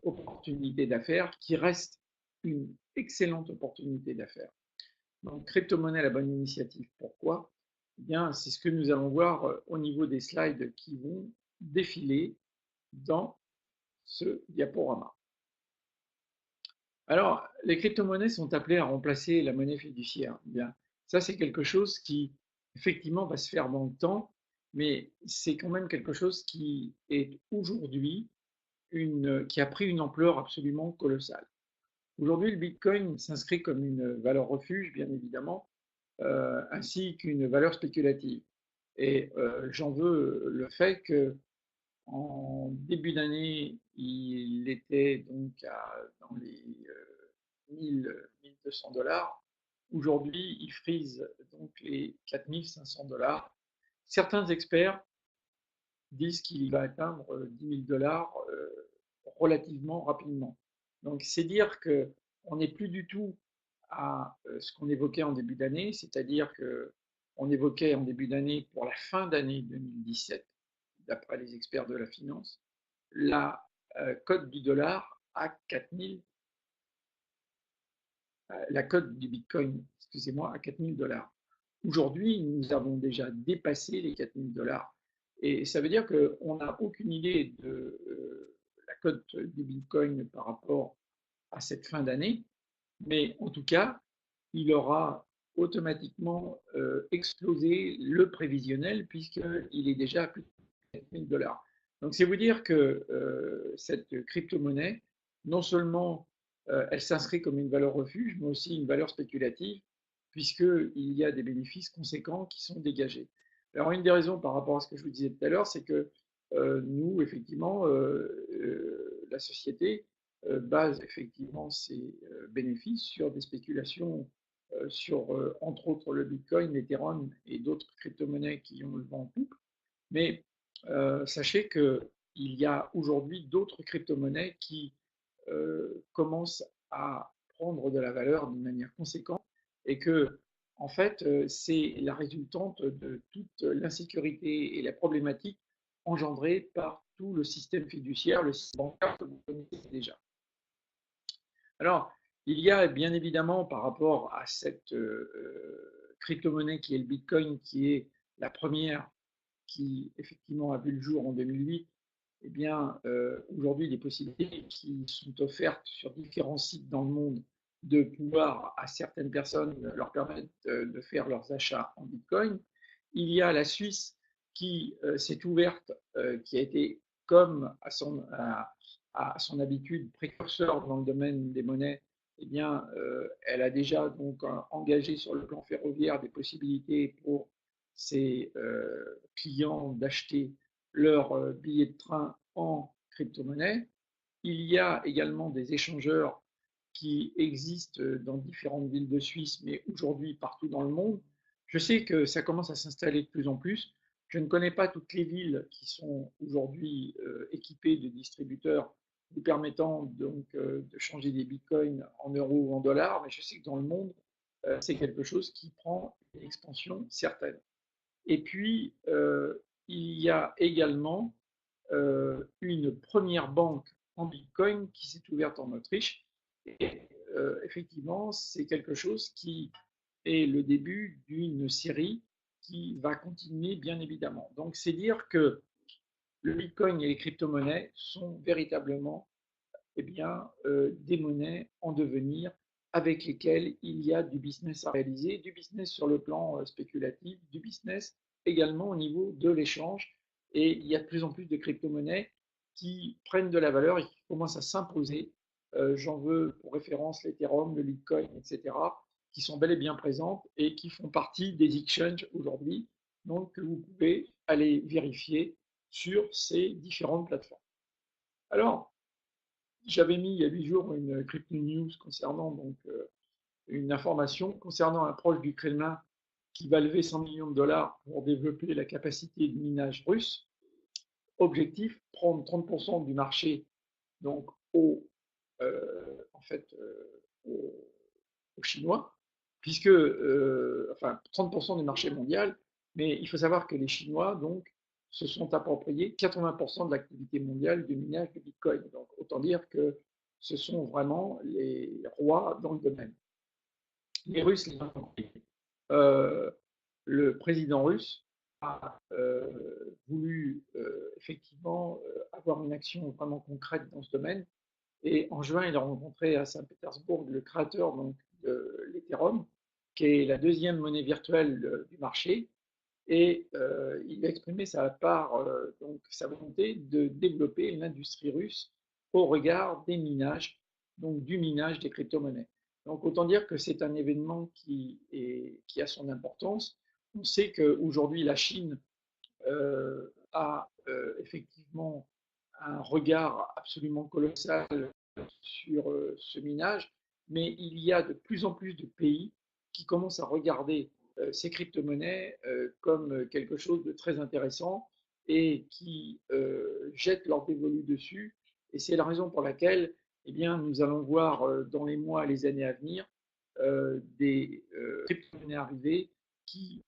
opportunité d'affaires qui reste une excellente opportunité d'affaires. Donc, crypto-monnaie, la bonne initiative. Pourquoi? Eh bien, c'est ce que nous allons voir au niveau des slides qui vont défiler dans ce diaporama. Alors, les crypto-monnaies sont appelées à remplacer la monnaie fiduciaire. Eh bien, ça, c'est quelque chose qui, effectivement, va se faire dans le temps, mais c'est quand même quelque chose qui est aujourd'hui qui a pris une ampleur absolument colossale. Aujourd'hui, le Bitcoin s'inscrit comme une valeur refuge, bien évidemment, ainsi qu'une valeur spéculative. Et j'en veux le fait que en début d'année, il était donc dans les 1200 dollars. Aujourd'hui, il frise donc les 4500 dollars. Certains experts disent qu'il va atteindre 10 000 dollars relativement rapidement. Donc, c'est dire que on n'est plus du tout à ce qu'on évoquait en début d'année, c'est-à-dire que on évoquait en début d'année pour la fin d'année 2017, d'après les experts de la finance, la cote du dollar à 4000, la cote du Bitcoin, excusez-moi, à 4000 dollars. Aujourd'hui, nous avons déjà dépassé les 4000 dollars. Et ça veut dire qu'on n'a aucune idée de la cote du Bitcoin par rapport à cette fin d'année, mais en tout cas, il aura automatiquement explosé le prévisionnel puisqu'il est déjà à plus de 4000 dollars. Donc c'est vous dire que cette crypto-monnaie, non seulement elle s'inscrit comme une valeur refuge, mais aussi une valeur spéculative, puisqu'il y a des bénéfices conséquents qui sont dégagés. Alors une des raisons par rapport à ce que je vous disais tout à l'heure, c'est que nous, effectivement, la société base effectivement ses bénéfices sur des spéculations sur, entre autres, le Bitcoin, l'Ethereum et d'autres crypto-monnaies qui ont le vent en poupe. Mais sachez qu'il y a aujourd'hui d'autres crypto-monnaies qui commencent à prendre de la valeur d'une manière conséquente et que, en fait, c'est la résultante de toute l'insécurité et la problématique engendrée par tout le système fiduciaire, le système bancaire que vous connaissez déjà. Alors, il y a bien évidemment par rapport à cette crypto-monnaie qui est le Bitcoin, qui est la première qui effectivement a vu le jour en 2008, eh bien, aujourd'hui, des possibilités qui sont offertes sur différents sites dans le monde de pouvoir à certaines personnes leur permettre de faire leurs achats en Bitcoin. Il y a la Suisse qui s'est ouverte, qui a été comme à son habitude précurseur dans le domaine des monnaies. Eh bien, elle a déjà donc engagé sur le plan ferroviaire des possibilités pour ses clients d'acheter leurs billets de train en crypto-monnaie. Il y a également des échangeurs qui existent dans différentes villes de Suisse, mais aujourd'hui partout dans le monde. Je sais que ça commence à s'installer de plus en plus. Je ne connais pas toutes les villes qui sont aujourd'hui équipées de distributeurs vous permettant donc de changer des bitcoins en euros ou en dollars, mais je sais que dans le monde, c'est quelque chose qui prend une expansion certaine. Et puis, il y a également une première banque en Bitcoin qui s'est ouverte en Autriche. Et effectivement, c'est quelque chose qui est le début d'une série qui va continuer, bien évidemment. Donc, c'est dire que le Bitcoin et les crypto-monnaies sont véritablement eh bien, des monnaies en devenir avec lesquelles il y a du business à réaliser, du business sur le plan spéculatif, du business également au niveau de l'échange. Et il y a de plus en plus de crypto-monnaies qui prennent de la valeur et qui commencent à s'imposer. J'en veux pour référence l'Ethereum, le Bitcoin, etc., qui sont bel et bien présentes et qui font partie des exchanges aujourd'hui, donc que vous pouvez aller vérifier sur ces différentes plateformes. Alors, j'avais mis il y a 8 jours une crypto news concernant donc une information concernant un proche du Kremlin qui va lever 100 millions de dollars pour développer la capacité de minage russe. Objectif, prendre 30% du marché donc en fait, aux Chinois, puisque enfin 30% du marché mondial, mais il faut savoir que les Chinois donc se sont appropriés 80% de l'activité mondiale du minage de Bitcoin. Donc, autant dire que ce sont vraiment les rois dans le domaine. Les Russes les ont compris. Euh, le président russe a voulu effectivement avoir une action vraiment concrète dans ce domaine. Et en juin, il a rencontré à Saint-Pétersbourg le créateur donc, de l'Ethereum, qui est la deuxième monnaie virtuelle du marché. Et il a exprimé sa part, donc sa volonté de développer l'industrie russe au regard des minages, donc du minage des crypto-monnaies. Donc autant dire que c'est un événement qui a son importance. On sait qu'aujourd'hui la Chine a effectivement un regard absolument colossal sur ce minage, mais il y a de plus en plus de pays qui commencent à regarder ces crypto-monnaies comme quelque chose de très intéressant et qui jettent leur dévolu dessus. Et c'est la raison pour laquelle eh bien, nous allons voir dans les mois et les années à venir des crypto-monnaies arriver qui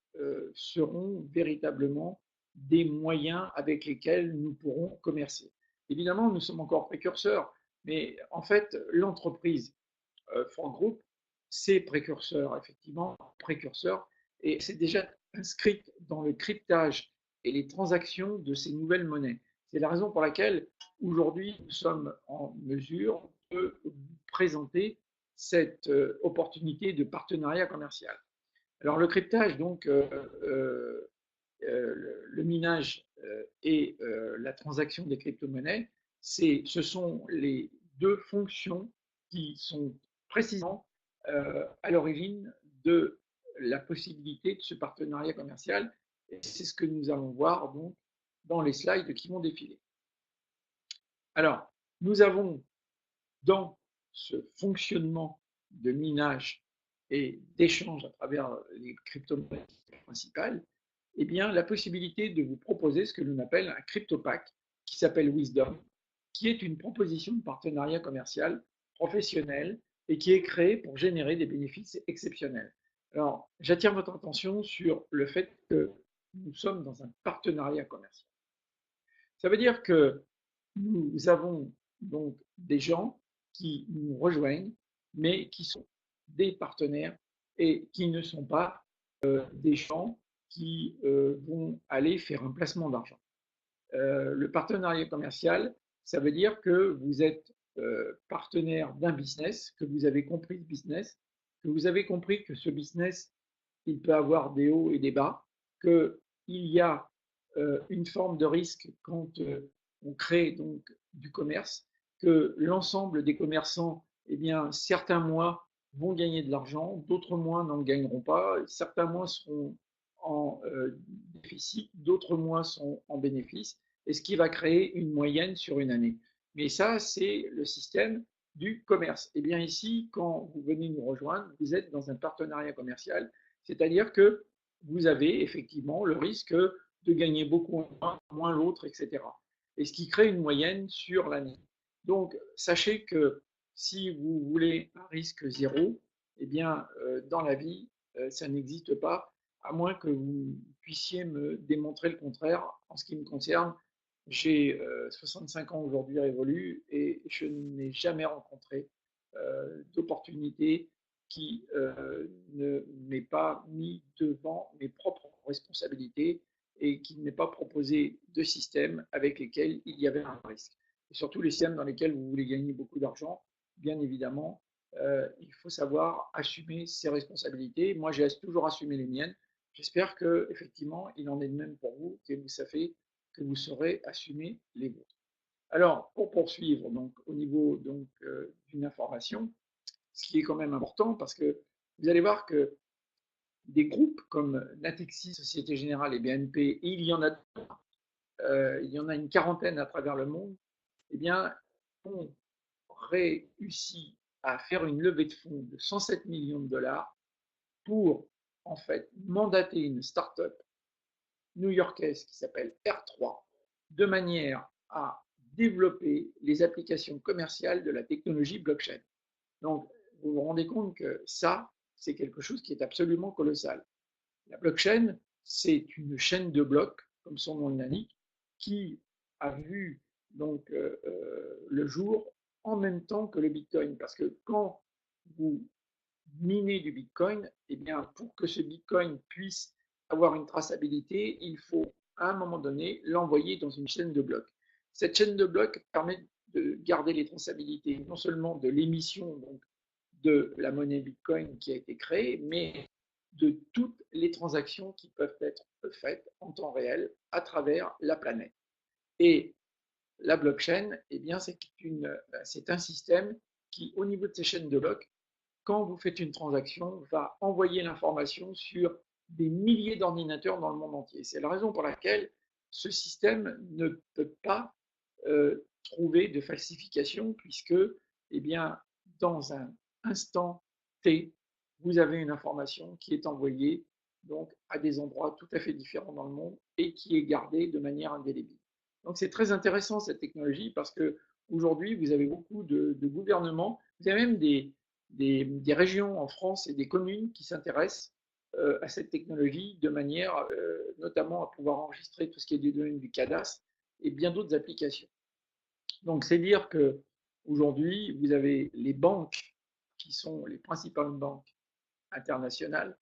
seront véritablement des moyens avec lesquels nous pourrons commercer. Évidemment, nous sommes encore précurseurs, mais en fait, l'entreprise Frank Group, c'est précurseur, effectivement, précurseur, et c'est déjà inscrite dans le cryptage et les transactions de ces nouvelles monnaies. C'est la raison pour laquelle aujourd'hui nous sommes en mesure de vous présenter cette opportunité de partenariat commercial. Alors le cryptage, donc, le minage et la transaction des crypto-monnaies, ce sont les deux fonctions qui sont précisément à l'origine de la possibilité de ce partenariat commercial. Et c'est ce que nous allons voir donc dans les slides qui vont défiler. Alors, nous avons dans ce fonctionnement de minage et d'échange à travers les crypto-monnaies principales, eh bien, la possibilité de vous proposer ce que l'on appelle un crypto-pack qui s'appelle Wisdom, qui est une proposition de partenariat commercial professionnel et qui est créée pour générer des bénéfices exceptionnels. Alors, j'attire votre attention sur le fait que nous sommes dans un partenariat commercial. Ça veut dire que nous avons donc des gens qui nous rejoignent, mais qui sont des partenaires et qui ne sont pas des gens qui vont aller faire un placement d'argent. Le partenariat commercial, ça veut dire que vous êtes partenaire d'un business, que vous avez compris ce business, que vous avez compris que ce business, il peut avoir des hauts et des bas, qu'il y a une forme de risque quand on crée donc du commerce, que l'ensemble des commerçants, eh bien, certains mois vont gagner de l'argent, d'autres mois n'en gagneront pas, certains mois seront en déficit, d'autres mois sont en bénéfice, et ce qui va créer une moyenne sur une année. Mais ça, c'est le système du commerce. Et bien ici, quand vous venez nous rejoindre, vous êtes dans un partenariat commercial, c'est-à-dire que vous avez effectivement le risque de gagner beaucoup moins l'autre, etc. Et ce qui crée une moyenne sur l'année. Donc, sachez que si vous voulez un risque zéro, eh bien, dans la vie, ça n'existe pas, à moins que vous puissiez me démontrer le contraire. En ce qui me concerne, j'ai 65 ans aujourd'hui révolus et je n'ai jamais rencontré d'opportunité qui ne m'ait pas mis devant mes propres responsabilités et qui ne m'ait pas proposé de systèmes avec lesquels il y avait un risque. Et surtout les systèmes dans lesquels vous voulez gagner beaucoup d'argent, bien évidemment, il faut savoir assumer ses responsabilités. Moi, j'ai toujours assumé les miennes. J'espère que effectivement, il en est de même pour vous, que vous savez que vous saurez assumer les vôtres. Alors, pour poursuivre, donc au niveau donc d'une information, ce qui est quand même important, parce que vous allez voir que des groupes comme Natixis, Société Générale et BNP, et il y en a une quarantaine à travers le monde, eh bien, ont réussi à faire une levée de fonds de 107 millions de dollars pour en fait mandater une start-up new-yorkaise qui s'appelle R3 de manière à développer les applications commerciales de la technologie blockchain. Donc, vous vous rendez compte que ça, c'est quelque chose qui est absolument colossal. La blockchain, c'est une chaîne de blocs comme son nom l'indique, qui a vu donc le jour en même temps que le Bitcoin. Parce que quand vous minez du Bitcoin, eh bien, pour que ce Bitcoin puisse avoir une traçabilité, il faut à un moment donné l'envoyer dans une chaîne de blocs. Cette chaîne de blocs permet de garder les traçabilités non seulement de l'émission de la monnaie Bitcoin qui a été créée, mais de toutes les transactions qui peuvent être faites en temps réel à travers la planète. Et la blockchain, eh bien, c'est un système qui, au niveau de ces chaînes de blocs, quand vous faites une transaction, va envoyer l'information sur des milliers d'ordinateurs dans le monde entier. C'est la raison pour laquelle ce système ne peut pas trouver de falsification puisque, eh bien, dans un instant T, vous avez une information qui est envoyée donc à des endroits tout à fait différents dans le monde et qui est gardée de manière indélébile. Donc c'est très intéressant cette technologie parce que aujourd'hui vous avez beaucoup de gouvernements, vous avez même des régions en France et des communes qui s'intéressent à cette technologie de manière notamment à pouvoir enregistrer tout ce qui est des données du cadastre et bien d'autres applications. Donc c'est dire que aujourd'hui vous avez les banques qui sont les principales banques internationales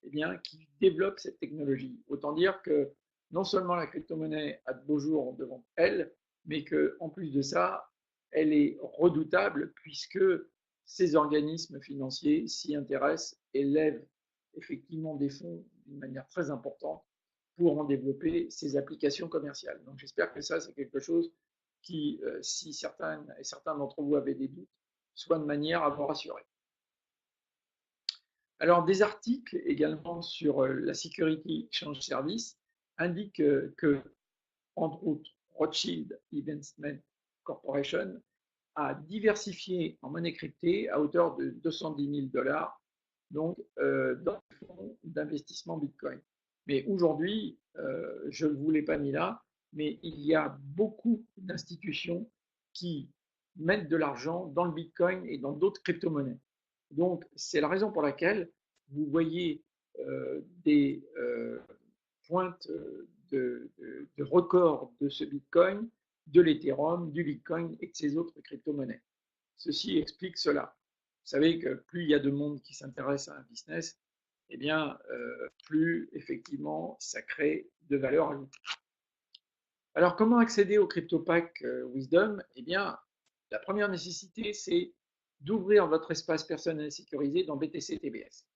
eh bien, qui développent cette technologie. Autant dire que non seulement la crypto-monnaie a de beaux jours devant elle, mais qu'en plus de ça, elle est redoutable puisque ces organismes financiers s'y intéressent et lèvent effectivement des fonds d'une manière très importante pour en développer ces applications commerciales. Donc j'espère que ça, c'est quelque chose qui, si certains et certains d'entre vous avaient des doutes, soit de manière à vous rassurer. Alors, des articles également sur la Security Exchange Service indiquent que, entre autres, Rothschild Investment Corporation a diversifié en monnaie cryptée à hauteur de 210 000 dollars donc, dans les fonds d'investissement Bitcoin. Mais aujourd'hui, je ne vous l'ai pas mis là, mais il y a beaucoup d'institutions qui mettent de l'argent dans le Bitcoin et dans d'autres crypto-monnaies. Donc, c'est la raison pour laquelle vous voyez des pointes de records de ce Bitcoin, de l'Ethereum, du Bitcoin et de ces autres crypto-monnaies. Ceci explique cela. Vous savez que plus il y a de monde qui s'intéresse à un business, eh bien, plus effectivement ça crée de valeur ajoutée. Alors, comment accéder au CryptoPack Wisdom? Eh bien, la première nécessité, c'est d'ouvrir votre espace personnel sécurisé dans BTC TBS.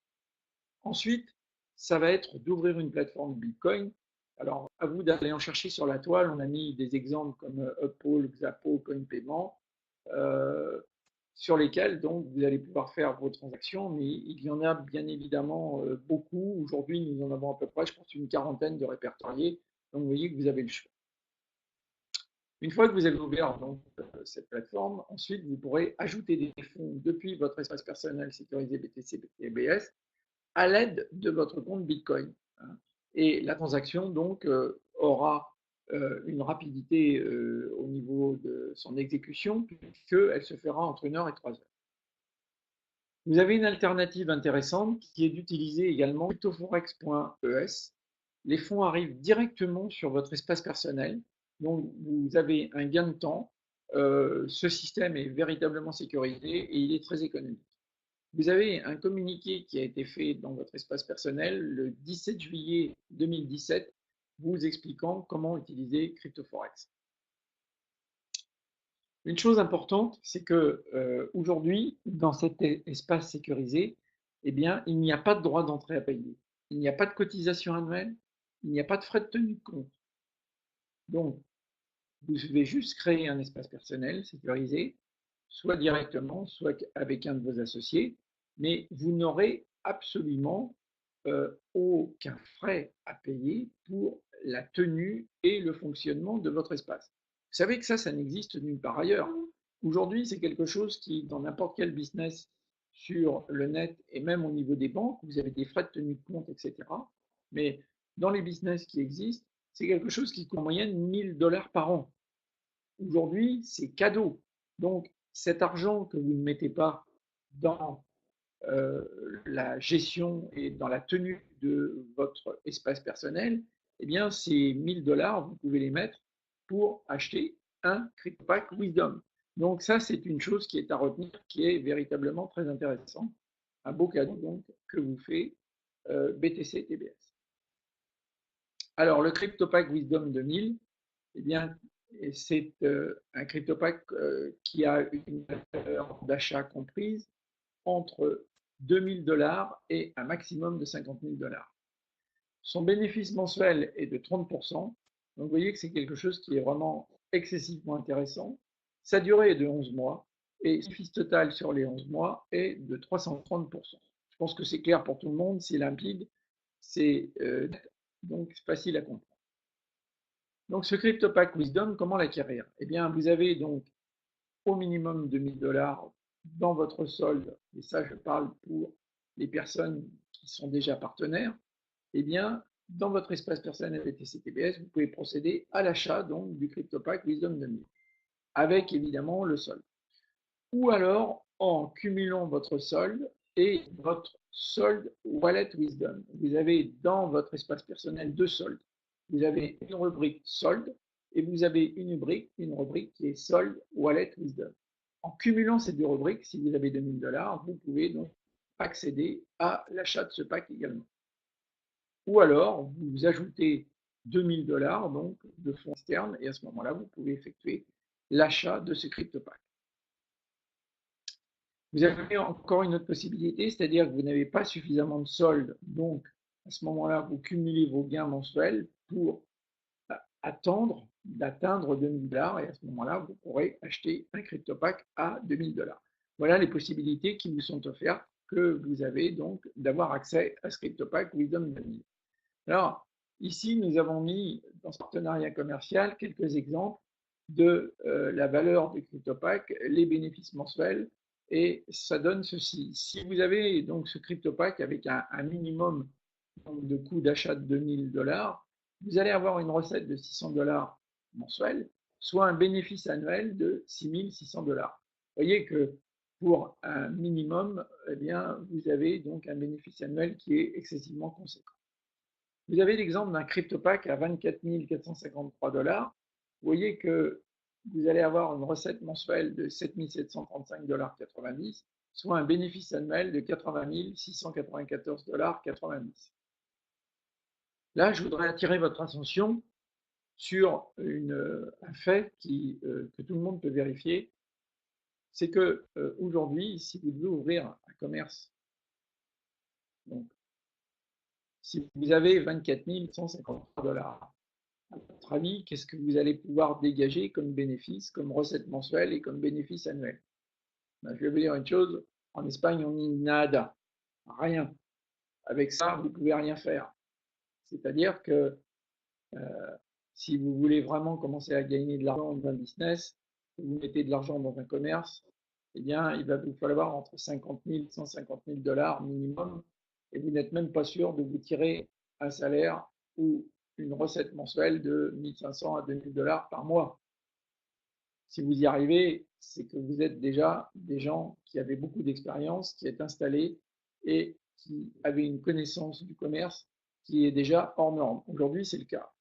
Ensuite, ça va être d'ouvrir une plateforme Bitcoin. Alors, à vous d'aller en chercher sur la toile. On a mis des exemples comme Uphold, Xapo, CoinPayment, sur lesquels donc vous allez pouvoir faire vos transactions. Mais il y en a bien évidemment beaucoup. Aujourd'hui, nous en avons à peu près, je pense, une quarantaine de répertoriés. Donc, vous voyez que vous avez le choix. Une fois que vous avez ouvert donc, cette plateforme, ensuite vous pourrez ajouter des fonds depuis votre espace personnel sécurisé BTC BTBS à l'aide de votre compte Bitcoin. Et la transaction donc aura une rapidité au niveau de son exécution puisqu'elle se fera entre 1 heure et 3 heures. Vous avez une alternative intéressante qui est d'utiliser également cryptoforex.es. Les fonds arrivent directement sur votre espace personnel, donc vous avez un gain de temps. Ce système est véritablement sécurisé et il est très économique. Vous avez un communiqué qui a été fait dans votre espace personnel le 17 juillet 2017 vous expliquant comment utiliser CryptoForex. Une chose importante, c'est que aujourd'hui, dans cet espace sécurisé, eh bien, il n'y a pas de droit d'entrée à payer. Il n'y a pas de cotisation annuelle, il n'y a pas de frais de tenue de compte. Donc, vous devez juste créer un espace personnel sécurisé, soit directement, soit avec un de vos associés, mais vous n'aurez absolument aucun frais à payer pour la tenue et le fonctionnement de votre espace. Vous savez que ça n'existe nulle part ailleurs. Aujourd'hui, c'est quelque chose qui, dans n'importe quel business sur le net et même au niveau des banques, vous avez des frais de tenue de compte, etc. Mais dans les business qui existent, c'est quelque chose qui coûte en moyenne 1000 dollars par an. Aujourd'hui, c'est cadeau. Donc, cet argent que vous ne mettez pas dans la gestion et dans la tenue de votre espace personnel, eh bien, ces 1000 dollars, vous pouvez les mettre pour acheter un CryptoPack Wisdom. Donc ça, c'est une chose qui est à retenir, qui est véritablement très intéressant. Un beau cadeau donc que vous fait BTC TBS. Alors, le CryptoPack Wisdom 2000, eh bien, c'est un CryptoPack qui a une valeur d'achat comprise entre 2000 dollars et un maximum de 50 000 dollars. Son bénéfice mensuel est de 30%. Donc, vous voyez que c'est quelque chose qui est vraiment excessivement intéressant. Sa durée est de 11 mois et le bénéfice total sur les 11 mois est de 330%. Je pense que c'est clair pour tout le monde, c'est limpide, c'est donc facile à comprendre. Donc, ce CryptoPack Wisdom, comment l'acquérir? Eh bien, vous avez donc au minimum 2000 dollars dans votre solde, et ça, je parle pour les personnes qui sont déjà partenaires. Eh bien, dans votre espace personnel BTC-TBS, vous pouvez procéder à l'achat donc du CryptoPack Wisdom 2000, avec évidemment le solde. Ou alors en cumulant votre solde et votre solde Wallet Wisdom. Vous avez dans votre espace personnel deux soldes. Vous avez une rubrique solde et vous avez une rubrique qui est solde Wallet Wisdom. En cumulant ces deux rubriques, si vous avez 2000 dollars, vous pouvez donc accéder à l'achat de ce pack également. Ou alors, vous ajoutez 2000 dollars donc de fonds externes et à ce moment-là, vous pouvez effectuer l'achat de ce CryptoPack. Vous avez encore une autre possibilité, c'est-à-dire que vous n'avez pas suffisamment de solde, donc à ce moment-là, vous cumulez vos gains mensuels pour attendre d'atteindre 2000 dollars et à ce moment-là, vous pourrez acheter un CryptoPack à 2000 dollars. Voilà les possibilités qui vous sont offertes, que vous avez donc d'avoir accès à ce CryptoPack Wisdom 2000. Alors, ici, nous avons mis dans ce partenariat commercial quelques exemples de la valeur des CryptoPack, les bénéfices mensuels, et ça donne ceci. Si vous avez donc ce CryptoPack avec un minimum de coût d'achat de 2000 dollars, vous allez avoir une recette de 600 dollars mensuels, soit un bénéfice annuel de 6600 dollars. Vous voyez que pour un minimum, eh bien, vous avez donc un bénéfice annuel qui est excessivement conséquent. Vous avez l'exemple d'un CryptoPack à 24 453 dollars. Vous voyez que vous allez avoir une recette mensuelle de 7 735,90 dollars, soit un bénéfice annuel de 80 694,90 dollars. Là, je voudrais attirer votre attention sur un fait que tout le monde peut vérifier. C'est que aujourd'hui, si vous devez ouvrir un commerce, donc si vous avez 24 153 dollars, à votre avis, qu'est-ce que vous allez pouvoir dégager comme bénéfice, comme recette mensuelle et comme bénéfice annuel? Ben, je vais vous dire une chose, en Espagne, on n'y nada, rien. Avec ça, vous ne pouvez rien faire. C'est-à-dire que si vous voulez vraiment commencer à gagner de l'argent dans un business, vous mettez de l'argent dans un commerce, eh bien, il va vous falloir entre 50 000 et 150 000 dollars minimum, et vous n'êtes même pas sûr de vous tirer un salaire ou une recette mensuelle de 1500 à 2000 dollars par mois. Si vous y arrivez, c'est que vous êtes déjà des gens qui avaient beaucoup d'expérience, qui êtes installés et qui avaient une connaissance du commerce qui est déjà hors norme. Aujourd'hui, c'est le cas,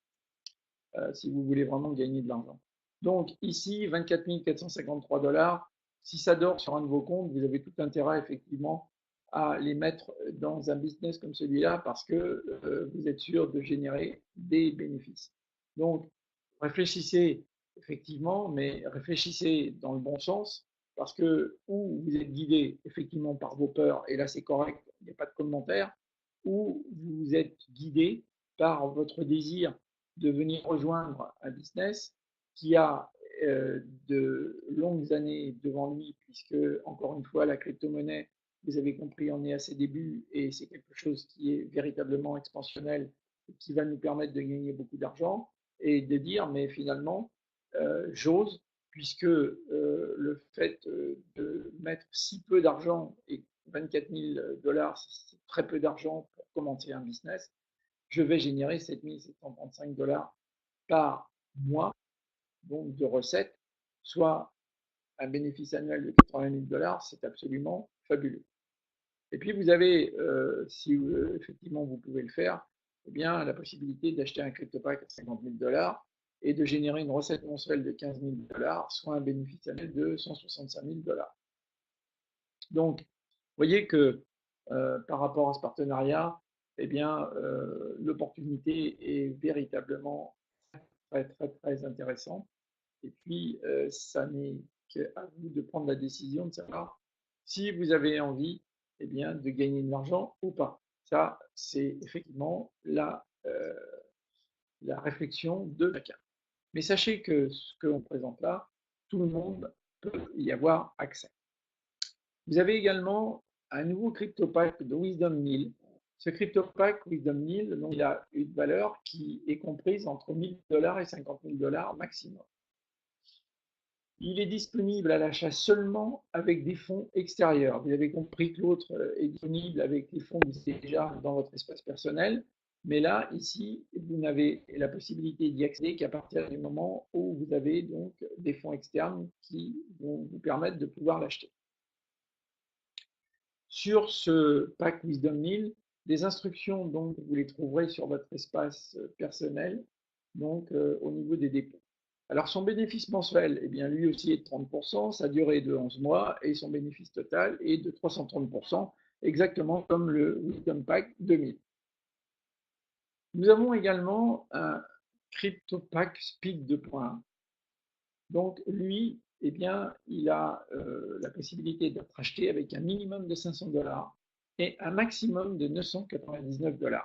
si vous voulez vraiment gagner de l'argent. Donc ici, 24 453 dollars. Si ça dort sur un de vos comptes, vous avez tout intérêt effectivement à les mettre dans un business comme celui-là parce que vous êtes sûr de générer des bénéfices. Donc, réfléchissez effectivement, mais réfléchissez dans le bon sens parce que ou vous êtes guidé effectivement par vos peurs, et là c'est correct, il n'y a pas de commentaire, ou vous êtes guidé par votre désir de venir rejoindre un business qui a de longues années devant lui, puisque, encore une fois, la crypto-monnaie, vous avez compris, on est à ses débuts et c'est quelque chose qui est véritablement expansionnel et qui va nous permettre de gagner beaucoup d'argent et de dire, mais finalement, j'ose, puisque le fait de mettre si peu d'argent et 24 000 dollars, c'est très peu d'argent pour commencer un business, je vais générer 7 735 dollars par mois donc de recettes, soit un bénéfice annuel de 80 000 dollars, c'est absolument fabuleux. Et puis vous avez, si effectivement vous pouvez le faire, eh bien, la possibilité d'acheter un CryptoPack à 50 000 $ et de générer une recette mensuelle de 15 000 $, soit un bénéfice annuel de 165 000 $. Donc, vous voyez que par rapport à ce partenariat, eh bien, l'opportunité est véritablement très intéressante. Et puis, ça n'est qu'à vous de prendre la décision de savoir si vous avez envie, eh bien, de gagner de l'argent ou pas. Ça, c'est effectivement la réflexion de chacun. Mais sachez que ce que l'on présente là, tout le monde peut y avoir accès. Vous avez également un nouveau CryptoPack de Wisdom 1000. Ce CryptoPack Wisdom 1000, donc, il a une valeur qui est comprise entre 1 000 $ et 50 000 $ maximum. Il est disponible à l'achat seulement avec des fonds extérieurs. Vous avez compris que l'autre est disponible avec les fonds qui sont déjà dans votre espace personnel. Mais là, ici, vous n'avez la possibilité d'y accéder qu'à partir du moment où vous avez donc des fonds externes qui vont vous permettre de pouvoir l'acheter. Sur ce pack Wisdom 1000, les instructions, donc, vous les trouverez sur votre espace personnel, donc au niveau des dépôts. Alors, son bénéfice mensuel, eh bien, lui aussi est de 30%, sa durée est de 11 mois et son bénéfice total est de 330%, exactement comme le Wisdom Pack 2000. Nous avons également un CryptoPack Speed 2.1. Donc, lui, eh bien, il a la possibilité d'être acheté avec un minimum de 500 $ et un maximum de 999 $.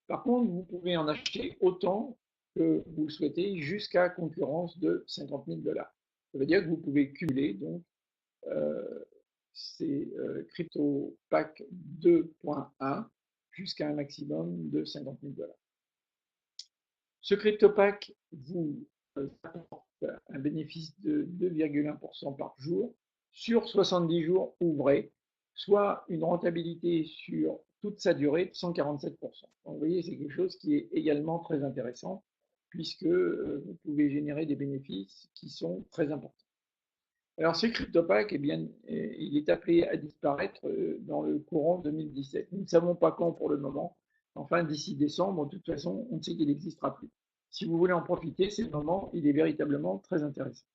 Par contre, vous pouvez en acheter autant que vous le souhaitez jusqu'à concurrence de 50 000 $. Ça veut dire que vous pouvez cumuler donc ces crypto pack 2.1 jusqu'à un maximum de 50 000 $. Ce CryptoPack vous apporte un bénéfice de 2,1% par jour sur 70 jours ouvrés, soit une rentabilité sur toute sa durée de 147%. Donc, vous voyez, c'est quelque chose qui est également très intéressant puisque vous pouvez générer des bénéfices qui sont très importants. Alors, ce CryptoPack, eh bien, il est appelé à disparaître dans le courant 2017. Nous ne savons pas quand pour le moment. Enfin, d'ici décembre, de toute façon, on sait qu'il n'existera plus. Si vous voulez en profiter, c'est le moment, il est véritablement très intéressant.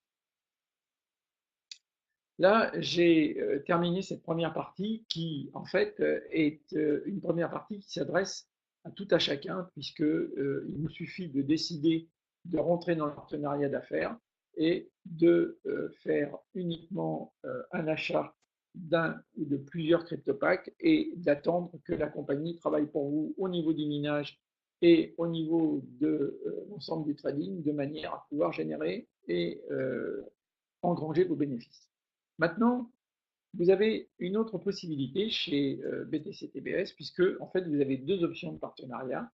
Là, j'ai terminé cette première partie qui, en fait, est une première partie qui s'adresse à tout à chacun, puisqu'il vous suffit de décider de rentrer dans le partenariat d'affaires et de faire uniquement un achat d'un ou de plusieurs CryptoPacks et d'attendre que la compagnie travaille pour vous au niveau du minage et au niveau de l'ensemble du trading de manière à pouvoir générer et engranger vos bénéfices. Maintenant, vous avez une autre possibilité chez BTC-TBS, puisque en fait, vous avez deux options de partenariat.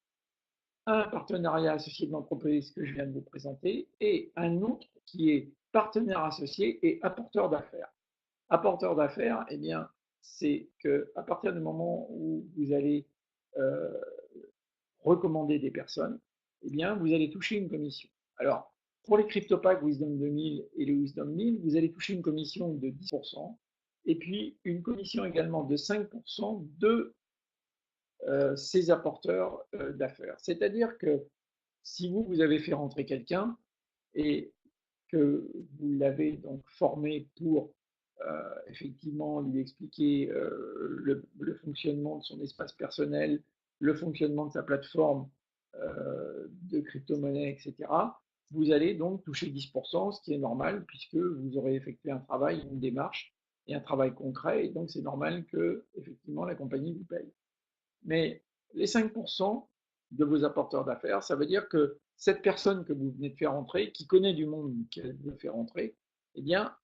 Un partenariat associé de l'entreprise que je viens de vous présenter et un autre qui est partenaire associé et apporteur d'affaires. Apporteur d'affaires, eh bien, c'est qu'à partir du moment où vous allez euh, recommander des personnes, eh bien, vous allez toucher une commission. Alors, pour les CryptoPack Wisdom 2000 et le Wisdom 1000, vous allez toucher une commission de 10% et puis une commission également de 5% de ces apporteurs d'affaires. C'est-à-dire que si vous avez fait rentrer quelqu'un et que vous l'avez donc formé pour effectivement lui expliquer le fonctionnement de son espace personnel, le fonctionnement de sa plateforme de crypto-monnaie, etc., vous allez donc toucher 10%, ce qui est normal puisque vous aurez effectué un travail, une démarche et un travail concret, et donc c'est normal que effectivement la compagnie vous paye. Mais les 5% de vos apporteurs d'affaires, ça veut dire que cette personne que vous venez de faire entrer, qui connaît du monde qu'elle veut faire entrer, eh bien,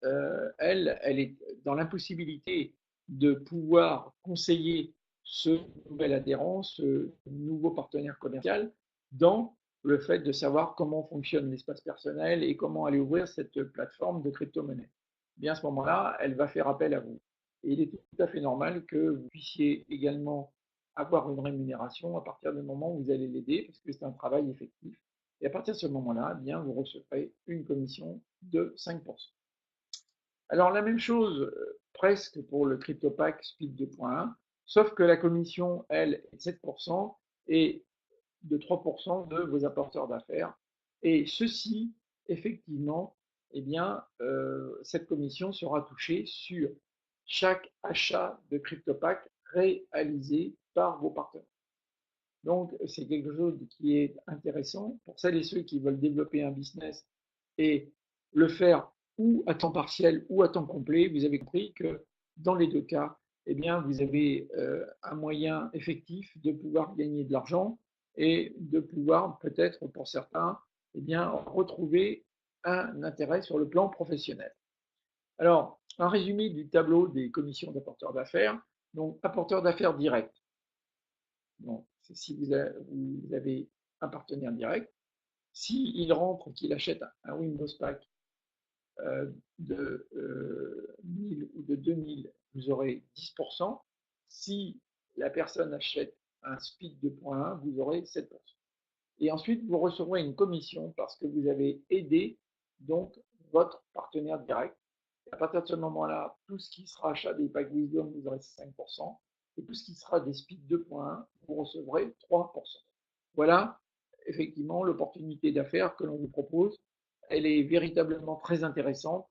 elle est dans l'impossibilité de pouvoir conseiller ce nouvel adhérent, ce nouveau partenaire commercial, dans le fait de savoir comment fonctionne l'espace personnel et comment aller ouvrir cette plateforme de crypto-monnaie. Eh bien, à ce moment-là, elle va faire appel à vous. Et il est tout à fait normal que vous puissiez également avoir une rémunération à partir du moment où vous allez l'aider, parce que c'est un travail effectif. Et à partir de ce moment-là, eh bien, vous recevrez une commission de 5%. Alors la même chose presque pour le CryptoPack Speed 2.1, sauf que la commission, elle, est de 7%, et de 3% de vos apporteurs d'affaires. Et ceci, effectivement, eh bien, cette commission sera touchée sur chaque achat de CryptoPack réalisé par vos partenaires. Donc, c'est quelque chose qui est intéressant pour celles et ceux qui veulent développer un business et le faire ou à temps partiel ou à temps complet. Vous avez compris que dans les deux cas, eh bien, vous avez un moyen effectif de pouvoir gagner de l'argent et de pouvoir peut-être pour certains, eh bien, retrouver un intérêt sur le plan professionnel. Alors, un résumé du tableau des commissions d'apporteurs d'affaires. Donc, apporteur d'affaires direct. Donc, c'est si vous avez un partenaire direct. S'il rentre, qu'il achète un Windows Pack de 1000 ou de 2000, vous aurez 10%. Si la personne achète un Speed 2.1, vous aurez 7%. Et ensuite, vous recevrez une commission parce que vous avez aidé donc votre partenaire direct. Et à partir de ce moment-là, tout ce qui sera achat des packs Wisdom, vous aurez 5%. Et tout ce qui sera des Speed 2.1, vous recevrez 3%. Voilà, effectivement, l'opportunité d'affaires que l'on vous propose. Elle est véritablement très intéressante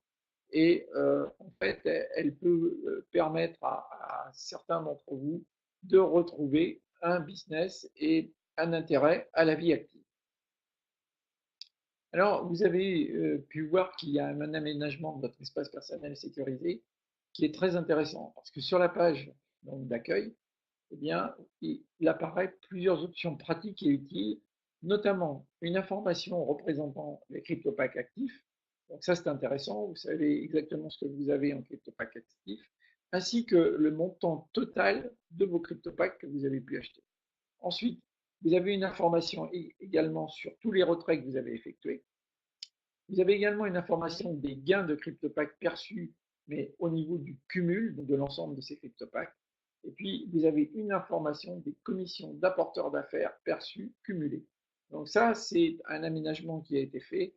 et en fait, elle peut permettre à certains d'entre vous de retrouver un business et un intérêt à la vie active. Alors, vous avez pu voir qu'il y a un aménagement de votre espace personnel sécurisé qui est très intéressant parce que sur la page d'accueil, eh bien, il apparaît plusieurs options pratiques et utiles, notamment une information représentant les CryptoPacks actifs. Donc ça, c'est intéressant. Vous savez exactement ce que vous avez en CryptoPack actifs, ainsi que le montant total de vos CryptoPacks que vous avez pu acheter. Ensuite, vous avez une information également sur tous les retraits que vous avez effectués. Vous avez également une information des gains de CryptoPack perçus, mais au niveau du cumul de l'ensemble de ces CryptoPacks. Et puis, vous avez une information des commissions d'apporteurs d'affaires perçues cumulées. Donc ça, c'est un aménagement qui a été fait.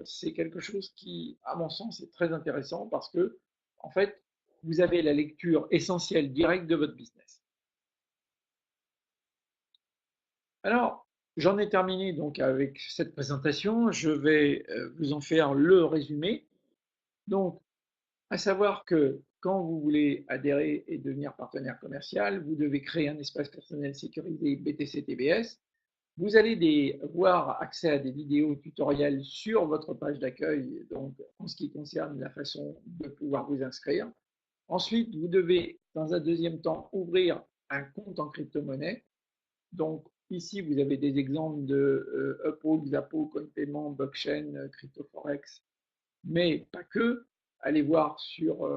C'est quelque chose qui, à mon sens, est très intéressant parce que, en fait, vous avez la lecture essentielle directe de votre business. Alors, j'en ai terminé donc avec cette présentation. Je vais vous en faire le résumé. Donc, à savoir que quand vous voulez adhérer et devenir partenaire commercial, vous devez créer un espace personnel sécurisé BTC-TBS. Vous allez avoir accès à des vidéos tutoriels sur votre page d'accueil, donc en ce qui concerne la façon de pouvoir vous inscrire. Ensuite, vous devez, dans un deuxième temps, ouvrir un compte en crypto-monnaie. Donc, ici, vous avez des exemples de Uphold, Xapo, CoinPayment, Blockchain, CryptoForex, mais pas que. Allez voir sur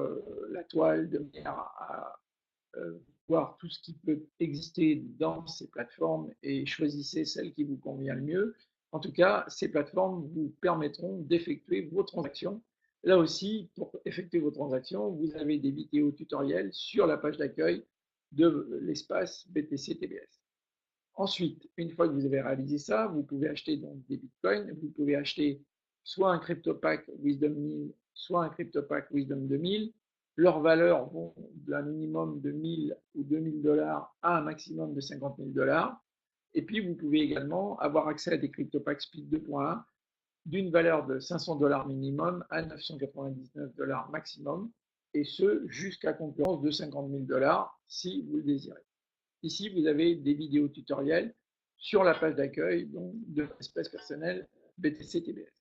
la toile de manière à voir tout ce qui peut exister dans ces plateformes et choisissez celle qui vous convient le mieux. En tout cas, ces plateformes vous permettront d'effectuer vos transactions. Là aussi, pour effectuer vos transactions, vous avez des vidéos tutoriels sur la page d'accueil de l'espace BTC TBS. Ensuite, une fois que vous avez réalisé ça, vous pouvez acheter donc des bitcoins. Vous pouvez acheter soit un CryptoPack Wisdom 1000, soit un CryptoPack Wisdom 2000. Leurs valeurs vont d'un minimum de 1000 ou 2000 dollars à un maximum de 50 000 dollars. Et puis, vous pouvez également avoir accès à des CryptoPack Speed 2.1 d'une valeur de 500 dollars minimum à 999 dollars maximum, et ce jusqu'à concurrence de 50 000 dollars si vous le désirez. Ici, vous avez des vidéos tutoriels sur la page d'accueil de l'espace personnel BTC TBS.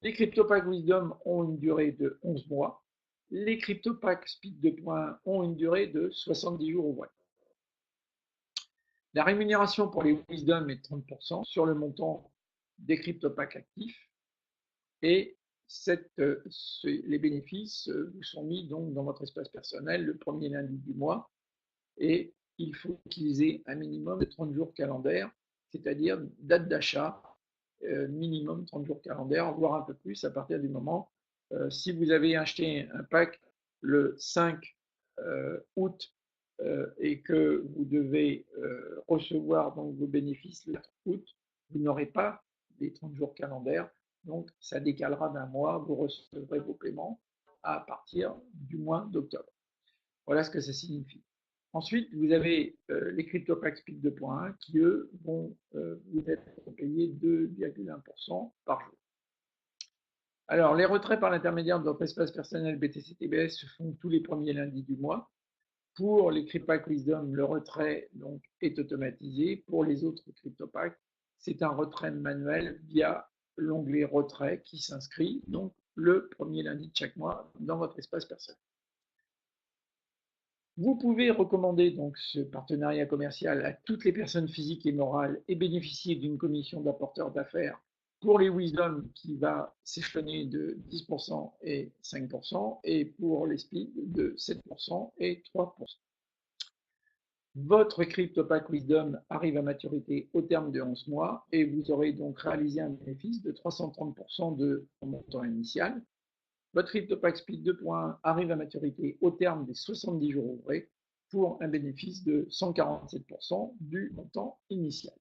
Les CryptoPack Wisdom ont une durée de 11 mois. Les CryptoPack Speed 2.1 ont une durée de 70 jours ouvrés. La rémunération pour les Wisdom est de 30% sur le montant des CryptoPack actifs et les bénéfices vous sont mis donc dans votre espace personnel le premier lundi du mois et il faut utiliser un minimum de 30 jours calendaires, c'est-à-dire date d'achat, minimum 30 jours calendaires, voire un peu plus à partir du moment, si vous avez acheté un pack le 5 août et que vous devez recevoir donc vos bénéfices le 4 août, vous n'aurez pas les 30 jours calendaires, donc ça décalera d'un mois, vous recevrez vos paiements à partir du mois d'octobre. Voilà ce que ça signifie. Ensuite, vous avez les CryptoPack Speed 2.1 qui, eux, vont vous être payés 2,1% par jour. Alors, les retraits par l'intermédiaire de votre espace personnel BTC-TBS se font tous les premiers lundis du mois. Pour les CryptoPack Wisdom, le retrait donc, est automatisé. Pour les autres CryptoPack, c'est un retrait manuel via l'onglet retrait qui s'inscrit donc le premier lundi de chaque mois dans votre espace personnel. Vous pouvez recommander donc ce partenariat commercial à toutes les personnes physiques et morales et bénéficier d'une commission d'apporteur d'affaires pour les Wisdom qui va s'échelonner de 10% et 5% et pour les Speed de 7% et 3%. Votre CryptoPack Wisdom arrive à maturité au terme de 11 mois et vous aurez donc réalisé un bénéfice de 330% de son montant initial. Votre CryptoPack Speed 2.1 arrive à maturité au terme des 70 jours ouvrés pour un bénéfice de 147% du montant initial.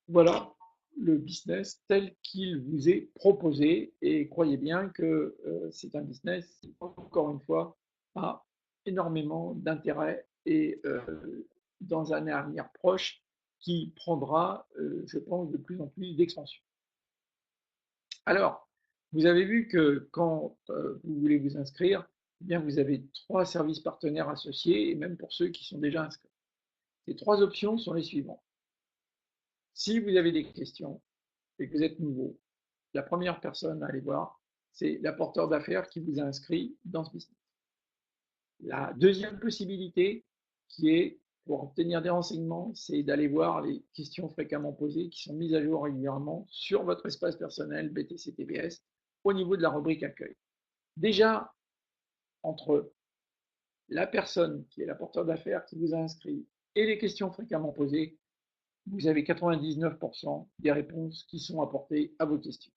Voilà le business tel qu'il vous est proposé et croyez bien que c'est un business qui, encore une fois, a énormément d'intérêt et dans un avenir proche qui prendra, je pense, de plus en plus d'expansion. Alors, vous avez vu que quand vous voulez vous inscrire, eh bien vous avez 3 services partenaires associés, et même pour ceux qui sont déjà inscrits. Les 3 options sont les suivantes. Si vous avez des questions et que vous êtes nouveau, la première personne à aller voir, c'est l'apporteur d'affaires qui vous a inscrit dans ce business. La deuxième possibilité, qui est pour obtenir des renseignements, c'est d'aller voir les questions fréquemment posées qui sont mises à jour régulièrement sur votre espace personnel BTC-TBS au niveau de la rubrique accueil. Déjà, entre la personne qui est l'apporteur d'affaires qui vous a inscrit et les questions fréquemment posées, vous avez 99% des réponses qui sont apportées à vos questions.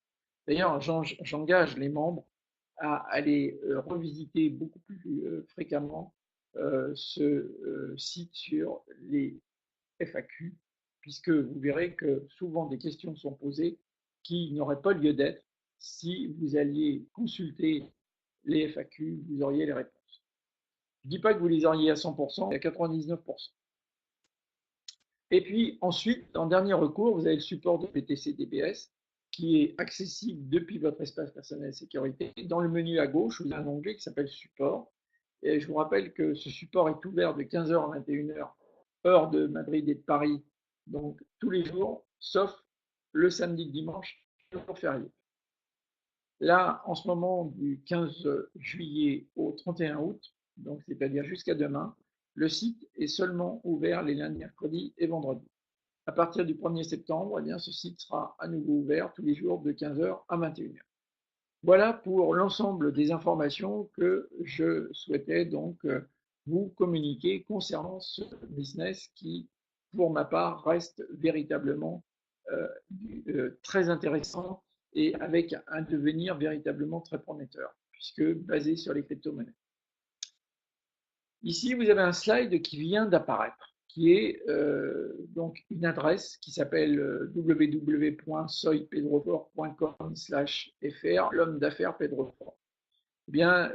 D'ailleurs, j'engage les membres à aller revisiter beaucoup plus fréquemment ce site sur les FAQ, puisque vous verrez que souvent des questions sont posées qui n'auraient pas lieu d'être. Si vous alliez consulter les FAQ, vous auriez les réponses. Je ne dis pas que vous les auriez à 100%, mais à 99%. Et puis ensuite, en dernier recours, vous avez le support de BTC-DBS qui est accessible depuis votre espace personnel sécurité. Dans le menu à gauche, vous avez un onglet qui s'appelle Support. Et je vous rappelle que ce support est ouvert de 15 h à 21 h, heure de Madrid et de Paris, donc tous les jours, sauf le samedi et le dimanche, jour férié. Là, en ce moment, du 15 juillet au 31 août, donc c'est-à-dire jusqu'à demain, le site est seulement ouvert les lundis, mercredis et vendredis. À partir du 1er septembre, eh bien, ce site sera à nouveau ouvert tous les jours de 15 h à 21 h. Voilà pour l'ensemble des informations que je souhaitais donc vous communiquer concernant ce business qui, pour ma part, reste véritablement très intéressant et avec un devenir véritablement très prometteur, puisque basé sur les crypto-monnaies. Ici, vous avez un slide qui vient d'apparaître, qui est donc une adresse qui s'appelle www.soypedrofort.com/fr, l'homme d'affaires Pedro Fort. Eh bien,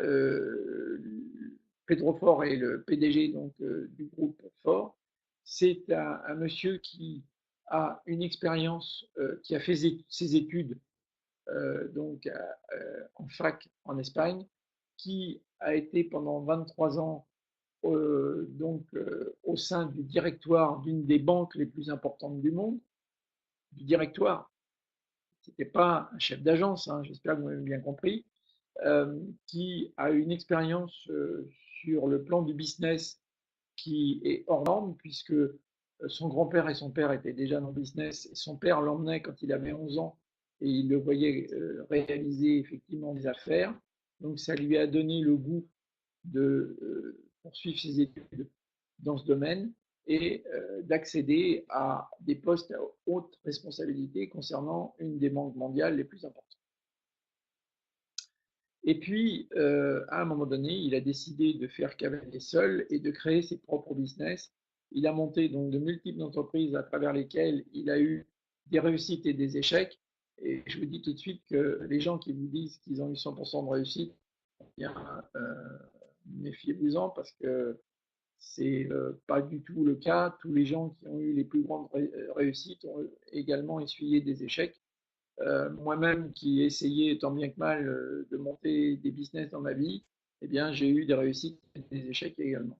Pedro Fort est le PDG donc, du groupe Fort. C'est un monsieur qui a une expérience, qui a fait ses études donc en fac en Espagne, qui a été pendant 23 ans au sein du directoire d'une des banques les plus importantes du monde. Du directoire, ce n'était pas un chef d'agence, hein, j'espère que vous m'avez bien compris, qui a une expérience sur le plan du business qui est hors norme, puisque son grand-père et son père étaient déjà dans le business, et son père l'emmenait quand il avait 11 ans, et il le voyait réaliser effectivement des affaires. Donc ça lui a donné le goût de poursuivre ses études dans ce domaine et d'accéder à des postes à haute responsabilité concernant une des banques mondiales les plus importantes. Et puis, à un moment donné, il a décidé de faire cavalier seul et de créer ses propres business. Il a monté donc de multiples entreprises à travers lesquelles il a eu des réussites et des échecs. Et je vous dis tout de suite que les gens qui vous disent qu'ils ont eu 100% de réussite, eh bien, méfiez-vous-en parce que C'est pas du tout le cas. Tous les gens qui ont eu les plus grandes réussites ont également essuyé des échecs. Moi-même qui ai essayé tant bien que mal de monter des business dans ma vie, eh bien j'ai eu des réussites et des échecs également.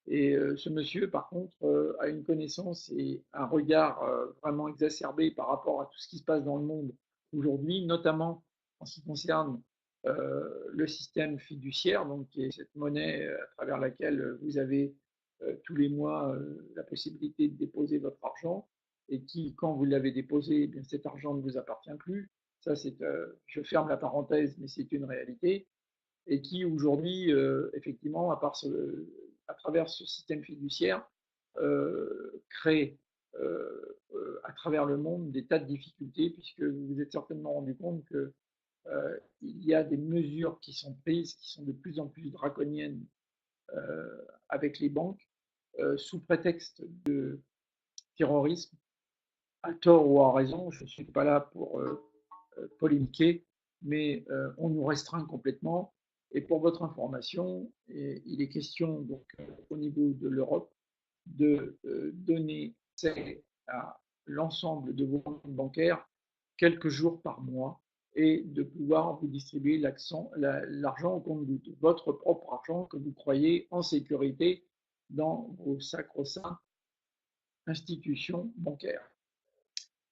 Et ce monsieur, par contre, a une connaissance et un regard vraiment exacerbé par rapport à tout ce qui se passe dans le monde aujourd'hui, notamment en ce qui concerne le système fiduciaire, donc qui est cette monnaie à travers laquelle vous avez tous les mois la possibilité de déposer votre argent et qui, quand vous l'avez déposé, eh bien, cet argent ne vous appartient plus. Ça, c'est, je ferme la parenthèse, mais c'est une réalité et qui aujourd'hui, effectivement, à travers ce système fiduciaire, crée à travers le monde des tas de difficultés, puisque vous vous êtes certainement rendu compte que il y a des mesures qui sont prises, qui sont de plus en plus draconiennes avec les banques, sous prétexte de terrorisme, à tort ou à raison. Je ne suis pas là pour polémiquer, mais on nous restreint complètement. Et pour votre information, il est question donc au niveau de l'Europe de donner accès à l'ensemble de vos comptes bancaires quelques jours par mois et de pouvoir vous distribuer l'argent au compte-gouttes, votre propre argent que vous croyez en sécurité dans vos sacro-saintes institutions bancaires.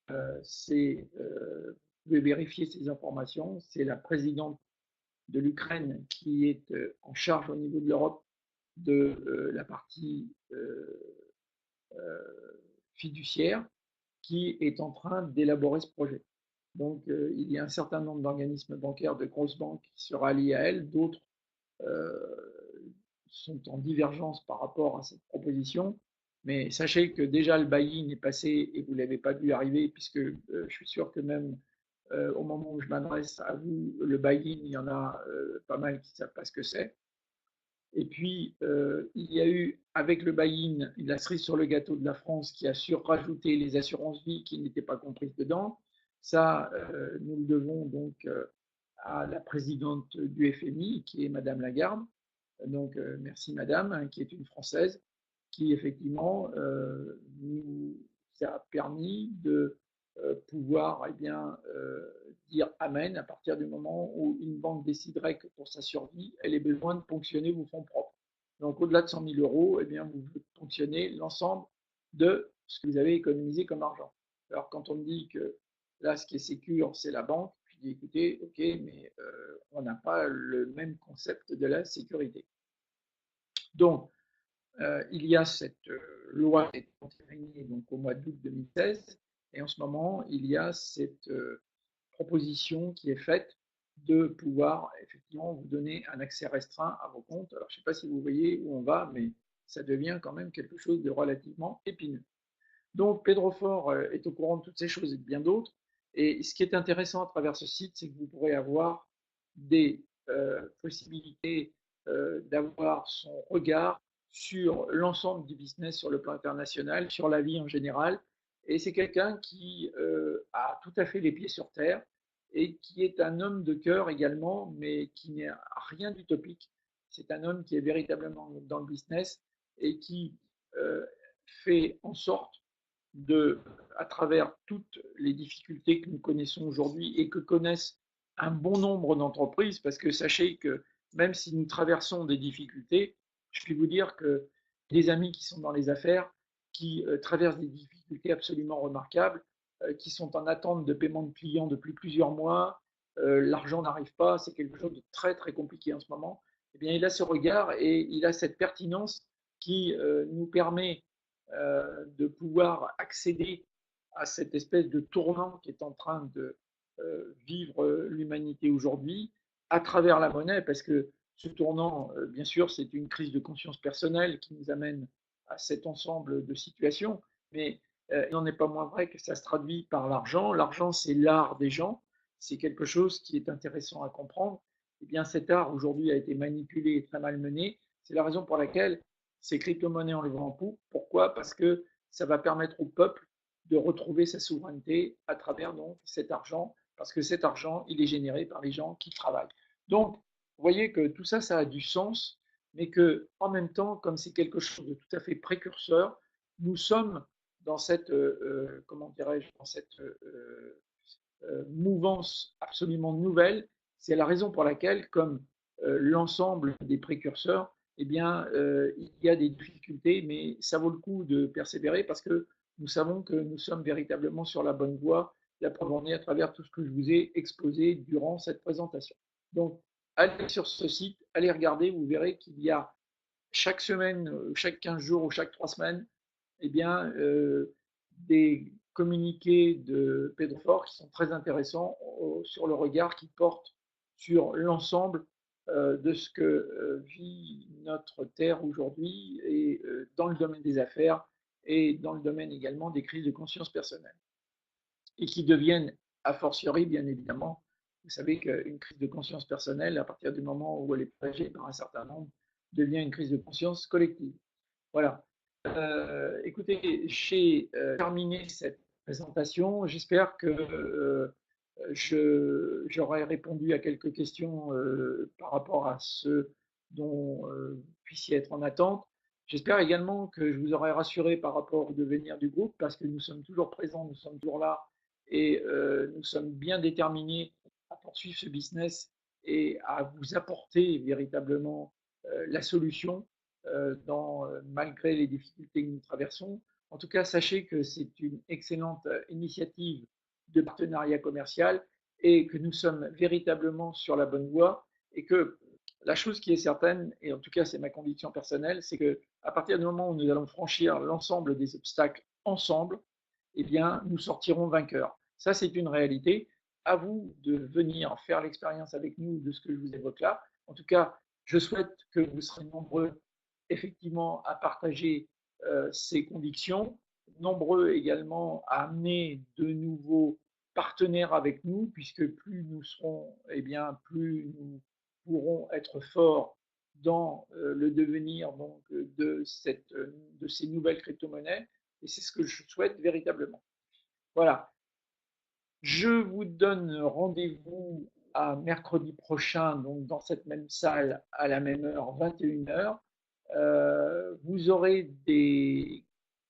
Vous pouvez vérifier ces informations. C'est la présidente de l'Ukraine qui est en charge au niveau de l'Europe de la partie fiduciaire qui est en train d'élaborer ce projet. Donc, il y a un certain nombre d'organismes bancaires de grosses banques qui se rallient à elle, d'autres euh, sont en divergence par rapport à cette proposition. Mais sachez que déjà le buy-in est passé et vous ne l'avez pas vu arriver, puisque je suis sûr que même au moment où je m'adresse à vous, le buy-in, il y en a pas mal qui ne savent pas ce que c'est. Et puis, il y a eu, avec le buy-in, la cerise sur le gâteau de la France qui a surrajouté les assurances vie qui n'étaient pas comprises dedans. Ça, nous le devons donc à la présidente du FMI, qui est Madame Lagarde. Donc, merci Madame, hein, qui est une Française, qui effectivement nous a permis de pouvoir dire Amen à partir du moment où une banque déciderait que pour sa survie, elle ait besoin de ponctionner vos fonds propres. Donc, au-delà de 100 000 euros, eh bien, vous ponctionnez l'ensemble de ce que vous avez économisé comme argent. Alors, quand on me dit que là, ce qui est sécure, c'est la banque, je dis écoutez, ok, mais on n'a pas le même concept de la sécurité. Donc, il y a cette loi qui est entérinée donc, au mois d'août 2016, et en ce moment, il y a cette proposition qui est faite de pouvoir effectivement vous donner un accès restreint à vos comptes. Alors, je ne sais pas si vous voyez où on va, mais ça devient quand même quelque chose de relativement épineux. Donc, Pedro Fort est au courant de toutes ces choses et de bien d'autres. Et ce qui est intéressant à travers ce site, c'est que vous pourrez avoir des possibilités d'avoir son regard sur l'ensemble du business sur le plan international, sur la vie en général. Et c'est quelqu'un qui a tout à fait les pieds sur terre et qui est un homme de cœur également, mais qui n'a rien d'utopique. C'est un homme qui est véritablement dans le business et qui fait en sorte de, à travers toutes les difficultés que nous connaissons aujourd'hui et que connaissent un bon nombre d'entreprises, parce que sachez que même si nous traversons des difficultés, je puis vous dire que des amis qui sont dans les affaires, qui traversent des difficultés absolument remarquables, qui sont en attente de paiement de clients depuis plusieurs mois, l'argent n'arrive pas, c'est quelque chose de très très compliqué en ce moment, eh bien il a ce regard et il a cette pertinence qui nous permet de pouvoir accéder à cette espèce de tournant qui est en train de vivre l'humanité aujourd'hui à travers la monnaie, parce que ce tournant, bien sûr, c'est une crise de conscience personnelle qui nous amène à cet ensemble de situations, mais il n'en est pas moins vrai que ça se traduit par l'argent. L'argent, c'est l'art des gens, c'est quelque chose qui est intéressant à comprendre. Et bien, cet art aujourd'hui a été manipulé et très mal mené. C'est la raison pour laquelle ces crypto-monnaies ont le vent en poupe. Pourquoi? Parce que ça va permettre au peuple de retrouver sa souveraineté à travers donc cet argent, parce que cet argent, il est généré par les gens qui travaillent. Donc, vous voyez que tout ça, ça a du sens mais que en même temps, comme c'est quelque chose de tout à fait précurseur, nous sommes dans cette, comment dirais-je, dans cette mouvance absolument nouvelle. C'est la raison pour laquelle, comme l'ensemble des précurseurs, eh bien, il y a des difficultés, mais ça vaut le coup de persévérer parce que nous savons que nous sommes véritablement sur la bonne voie. La preuve en est à travers tout ce que je vous ai exposé durant cette présentation. Donc, allez sur ce site, allez regarder, vous verrez qu'il y a chaque semaine, chaque 15 jours ou chaque 3 semaines, eh bien, des communiqués de Pedro Fort qui sont très intéressants sur le regard qu'il porte sur l'ensemble de ce que vit notre Terre aujourd'hui et dans le domaine des affaires et dans le domaine également des crises de conscience personnelle. Et qui deviennent, a fortiori, bien évidemment, vous savez qu'une crise de conscience personnelle, à partir du moment où elle est partagée par un certain nombre, devient une crise de conscience collective. Voilà. Écoutez, j'ai terminé cette présentation. J'espère que j'aurai répondu à quelques questions par rapport à ce dont vous puissiez être en attente. J'espère également que je vous aurai rassuré par rapport au devenir du groupe, parce que nous sommes toujours présents, nous sommes toujours là, et nous sommes bien déterminés à poursuivre ce business et à vous apporter véritablement la solution malgré les difficultés que nous traversons. En tout cas, sachez que c'est une excellente initiative de partenariat commercial et que nous sommes véritablement sur la bonne voie et que la chose qui est certaine, et en tout cas c'est ma conviction personnelle, c'est que à partir du moment où nous allons franchir l'ensemble des obstacles ensemble, eh bien, nous sortirons vainqueurs. Ça, c'est une réalité. À vous de venir faire l'expérience avec nous de ce que je vous évoque là. En tout cas, je souhaite que vous serez nombreux effectivement à partager ces convictions, nombreux également à amener de nouveaux partenaires avec nous, puisque plus nous serons, eh bien, plus nous pourrons être forts dans le devenir donc, de ces nouvelles crypto-monnaies. Et c'est ce que je souhaite véritablement. Voilà. Je vous donne rendez-vous à mercredi prochain, donc dans cette même salle, à la même heure, 21h. Vous aurez des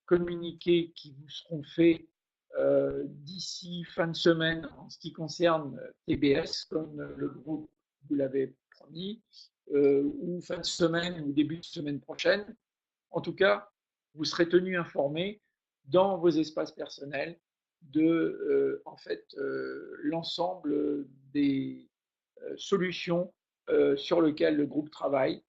communiqués qui vous seront faits d'ici fin de semaine en ce qui concerne TBS, comme le groupe vous l'avez promis, ou fin de semaine ou début de semaine prochaine. En tout cas, vous serez tenu informé dans vos espaces personnels de en fait l'ensemble des solutions sur lesquelles le groupe travaille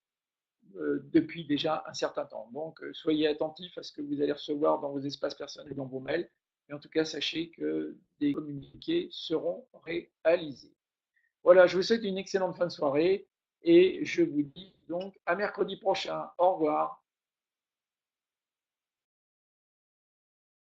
depuis déjà un certain temps. Donc, soyez attentifs à ce que vous allez recevoir dans vos espaces personnels et dans vos mails. Et en tout cas, sachez que des communiqués seront réalisés. Voilà, je vous souhaite une excellente fin de soirée et je vous dis donc à mercredi prochain. Au revoir.